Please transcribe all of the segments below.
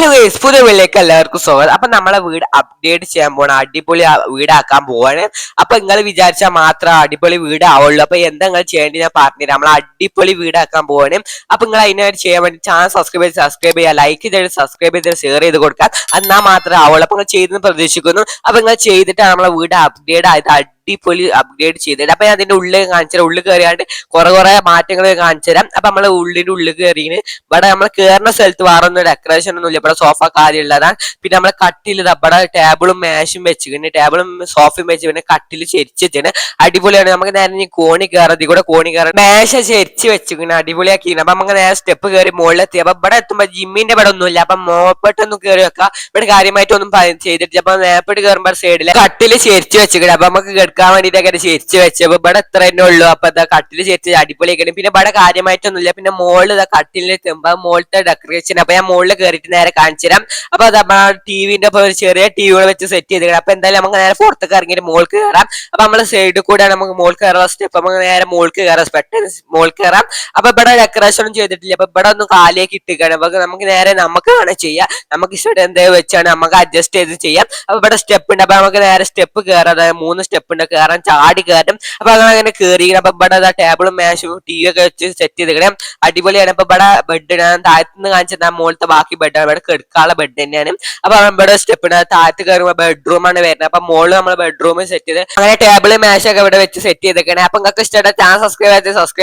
Hello guys, പുതിയ വീട്ടിലേക്ക് എല്ലാവർക്കും സ്വാഗതം. അപ്പൊ നമ്മളെ വീട് അപ്ഡേറ്റ് ചെയ്യാൻ പോണ അടിപൊളി വീടാക്കാൻ പോവാണ്. അപ്പൊ നിങ്ങൾ വിചാരിച്ചാൽ മാത്രം അടിപൊളി വീടാവുള്ളൂ. അപ്പൊ എന്താ നിങ്ങൾ ചെയ്യേണ്ടത് ഞാൻ പറഞ്ഞുതരാം. നമ്മൾ അടിപൊളി വീടാക്കാൻ പോവാണ്. അപ്പൊ നിങ്ങൾ അതിനായിട്ട് ചെയ്യാൻ വേണ്ടി ചാനൽ സബ്സ്ക്രൈബ് ചെയ്യുക, ലൈക്ക് ചെയ്ത് സബ്സ്ക്രൈബ് ചെയ്ത് ഷെയർ ചെയ്ത് കൊടുക്കാം. എന്നാൽ മാത്രമേ ആവുള്ളൂ. അപ്പൊ നിങ്ങൾ ചെയ്തെന്ന് പ്രതീക്ഷിക്കുന്നു. അപ്പൊ നിങ്ങൾ ചെയ്തിട്ടാണ് നമ്മളെ വീട് അപ്ഡേറ്റ് ആയത്, അടിപൊളി അപ്ഗ്രേഡ് ചെയ്തത്. അപ്പൊ ഞാൻ അതിന്റെ ഉള്ളിൽ കാണിച്ചു തരാം. ഉള്ളിൽ കയറിയാണ്ട് കുറെ മാറ്റങ്ങൾ കാണിച്ചു തരാം. അപ്പൊ നമ്മളെ ഉള്ളിൽ കയറിന് ഇവിടെ നമ്മൾ കയറുന്ന സ്ഥലത്ത് വേറെ ഒന്നും ഡെക്കറേഷൻ ഒന്നും ഇല്ല. ഇവിടെ സോഫ കാര്യമുള്ളതാണ്. പിന്നെ നമ്മളെ കട്ടിൽ ഇവിടെ ടേബിളും മാഷും വെച്ച്, പിന്നെ ടേബിളും സോഫയും വെച്ച്, പിന്നെ കട്ടിൽ ചെരിച്ച് വെച്ചാണ്. അടിപൊളിയാണ്. നമുക്ക് നേരെ കോണി കയറതി കൂടെ കോണി കയറാൻ മേശ ചെരിച്ച് വെച്ചിങ്ങനെ അടിപൊളിയാക്കി. അപ്പൊ നമുക്ക് നേരെ സ്റ്റെപ്പ് കയറി മുകളിലെത്തി. അപ്പൊ ഇവിടെ എത്തുമ്പോ ജിമ്മിന്റെ ഇവിടെ ഒന്നുമില്ല. അപ്പൊ മോപ്പെട്ടൊന്നും കയറി വെക്കാം. ഇവിടെ കാര്യമായിട്ടൊന്നും ചെയ്തിട്ടില്ല. അപ്പൊ മേപ്പെട്ട് കയറുമ്പോ സൈഡില് കട്ടില് ചെരിച്ച് വെച്ചിട്ട് അപ്പൊ നമുക്ക് എടുക്കാൻ വേണ്ടിട്ടൊക്കെ ചെരിച്ച് വെച്ചപ്പോ ഇവിടെ എത്ര തന്നെ ഉള്ളൂ. അപ്പൊ ഇതാ കട്ടില് ചെരിച്ച് അടിപൊളിയൊക്കെ. പിന്നെ ഇവിടെ കാര്യമായിട്ടൊന്നുമില്ല. പിന്നെ മുകളിൽ ഇതാ കട്ടിലിൽ എത്തുമ്പോ മുകളിലത്തെ ഡെക്കറേഷൻ. അപ്പൊ ഞാൻ മുകളിൽ കയറിയിട്ട് നേരെ കാണിച്ചു തരാം. അപ്പൊ അത് ടിവിന്റെ ഒരു ചെറിയ ടിവികൾ വെച്ച് സെറ്റ് ചെയ്ത്. അപ്പൊ എന്തായാലും നമുക്ക് നേരെ പുറത്തേക്ക് ഇറങ്ങിയിട്ട് മുകളിൽ കയറാം. അപ്പൊ നമ്മളെ സൈഡിൽ കൂടെ നമുക്ക് മുകളിൽ കയറാൻ സ്റ്റെപ്പ്. നമുക്ക് നേരെ മുകളിൽ കയറാം, പെട്ടെന്ന് മുകളിൽ കയറാം. അപ്പൊ ഇവിടെ ഡെക്കറേഷൻ ഒന്നും ചെയ്തിട്ടില്ല. അപ്പൊ ഇവിടെ ഒന്ന് കാലിയാക്കി ഇട്ടിക്കാണ്. അപ്പൊ നമുക്ക് നേരെ നമുക്ക് വേണം ചെയ്യാം. നമുക്ക് ഇഷ്ടം എന്താ വെച്ചാണ് നമുക്ക് അഡ്ജസ്റ്റ് ചെയ്ത് ചെയ്യാം. അപ്പൊ ഇവിടെ സ്റ്റെപ്പ് ഉണ്ട്. അപ്പൊ നമുക്ക് നേരെ സ്റ്റെപ്പ് കയറാം. അതായത് 3 സ്റ്റെപ്പ് ഉണ്ട് കയറാൻ, ചാടി കയറും. അപ്പൊ അങ്ങനെ കയറി. അപ്പൊ ഇവിടെ ടേബിളും മാഷും ടി വി ഒക്കെ വെച്ച് സെറ്റ് ചെയ്തിങ്ങനെ അടിപൊളിയാണ്. അപ്പൊ ഇവിടെ ബെഡ് ഞാൻ താഴത്തുനിന്ന് കാണിച്ചാൽ മുകളിലത്തെ ബാക്കി ബെഡാണ്. ഇവിടെ കിടക്കാനുള്ള ബെഡ് തന്നെയാണ്. അപ്പൊ ഇവിടെ സ്റ്റെപ്പ് ഉണ്ട്. താഴത്ത് കയറുമ്പോൾ ബെഡ്റൂമാണ് വരുന്നത്. അപ്പൊ മുകളിൽ നമ്മൾ ബെഡ്റൂം സെറ്റ് ചെയ്ത് അങ്ങനെ ടേബിള് മാഷൊക്കെ ഇവിടെ വെച്ച് സെറ്റ് ചെയ്തേക്കാണ്. അപ്പൊ നിങ്ങൾക്ക് ഇഷ്ടപ്പെട്ട ചാനൽ സബ്സ്ക്രൈബ്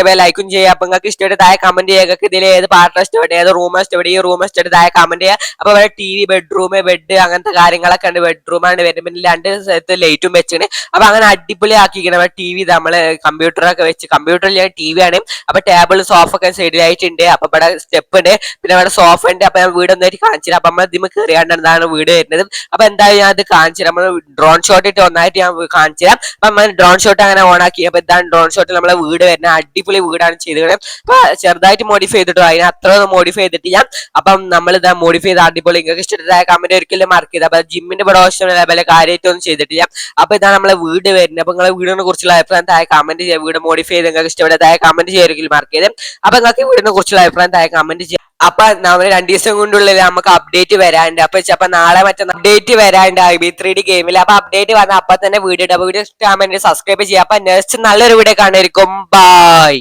ചെയ്യാൻ ലൈക്കും ചെയ്യുക. അപ്പൊ നിങ്ങൾക്ക് ഇഷ്ടപ്പെട്ട താഴെ കമന്റ് ചെയ്യുക. ഇതിൽ ഏത് പാർട്ടാണ് ഇഷ്ടപ്പെട്ടത്, ഏത് റൂമാണ് ഇഷ്ടപ്പെട്ടത്, ഈ റൂം ഇഷ്ടപ്പെട്ട താഴെ കമന്റ് ചെയ്യുക. അപ്പൊ ഇവിടെ ടി വി, ബെഡ്റൂം, ബെഡ് അങ്ങനത്തെ കാര്യങ്ങളൊക്കെ ഉണ്ട്. ബെഡ്റൂമാണ് വരുന്നത്. പിന്നെ 2 സ്ഥലത്ത് ലൈറ്റും വെച്ചിട്ട് അപ്പൊ അങ്ങനെ അടിപൊളി ആക്കിക്കണം. ടി വി നമ്മള് കമ്പ്യൂട്ടറൊക്കെ വെച്ച്, കമ്പ്യൂട്ടറിൽ ടി വി ആണ്. അപ്പൊ ടേബിൾ സോഫ ഒക്കെ സൈഡിലായിട്ടുണ്ട്. അപ്പൊ ഇവിടെ സ്റ്റെപ്പ് ഉണ്ട്, പിന്നെ ഇവിടെ സോഫ ഉണ്ട്. അപ്പൊ ഞാൻ വീട് ഒന്നായിട്ട് കാണിച്ചില്ല. അപ്പൊ നമ്മൾ ഇതിന് കയറിയാണ്ടാണ് വീട് വരുന്നത്. അപ്പൊ എന്തായാലും ഞാൻ അത് കാണിച്ചു നമ്മൾ ഡ്രോൺ ഷോട്ട് ഇട്ട് ഒന്നായിട്ട് ഞാൻ കാണിച്ചു തരാം. അപ്പൊ നമ്മൾ ഡ്രോൺ ഷോട്ട് അങ്ങനെ ഓൺ ആക്കി. അപ്പൊ ഇതാണ് ഡ്രോൺ ഷോട്ടിൽ നമ്മളെ വീട് വരുന്നത്. അടിപൊളി വീടാണ് ചെയ്തത്. അപ്പൊ ചെറുതായിട്ട് മോഡിഫൈ ചെയ്തിട്ടോ, അതിന് അത്ര മോഡിഫൈ ചെയ്തിട്ടില്ല. അപ്പം നമ്മൾ ഇതാ മോഡിഫൈ ചെയ്ത് അടിപൊളി. നിങ്ങൾക്ക് ഇഷ്ടപ്പെട്ടതായ കമന്റ് ഒരിക്കലും മാർക്ക് ചെയ്ത്. അപ്പൊ ജിമ്മിന്റെ പ്രൊഡക്ഷൻ ലെവലെ കാര്യമായിട്ടൊന്നും ചെയ്തിട്ടില്ല. അപ്പൊ ഇതാണ് നമ്മളെ വീട് വരുന്നത്. അപ്പൊ നിങ്ങളെ വീടിനെ കുറിച്ചുള്ള അഭിപ്രായം താഴെ കമന്റ് ചെയ്യുക. വീട് മോഡിഫൈ ചെയ്ത് നിങ്ങൾക്ക് ഇഷ്ടപ്പെട്ടതായ കമന്റ് ചെയ്യുക, മാർക്ക് ചെയ്ത്. അപ്പൊ നിങ്ങൾക്ക് വീടിനെ കുറിച്ചുള്ള അഭിപ്രായം താഴെ കമന്റ് ചെയ്യാം. അപ്പൊ നമ്മൾ 2 ദിവസം കൊണ്ടുള്ളിൽ നമുക്ക് അപ്ഡേറ്റ് വരാണ്ട്. അപ്പൊ നാളെ മറ്റന്നാൾ അപ്ഡേറ്റ് വരാണ്ട് IB3D ഗെയിമിൽ. അപ്പൊ അപ്ഡേറ്റ് വന്നാൽ അപ്പൊ തന്നെ വീഡിയോ ഇഷ്ടമാകുമ്പോൾ സബ്സ്ക്രൈബ് ചെയ്യാം. അപ്പൊ നെക്സ്റ്റ് നല്ലൊരു വീഡിയോ കാണായിരിക്കും. ബൈ.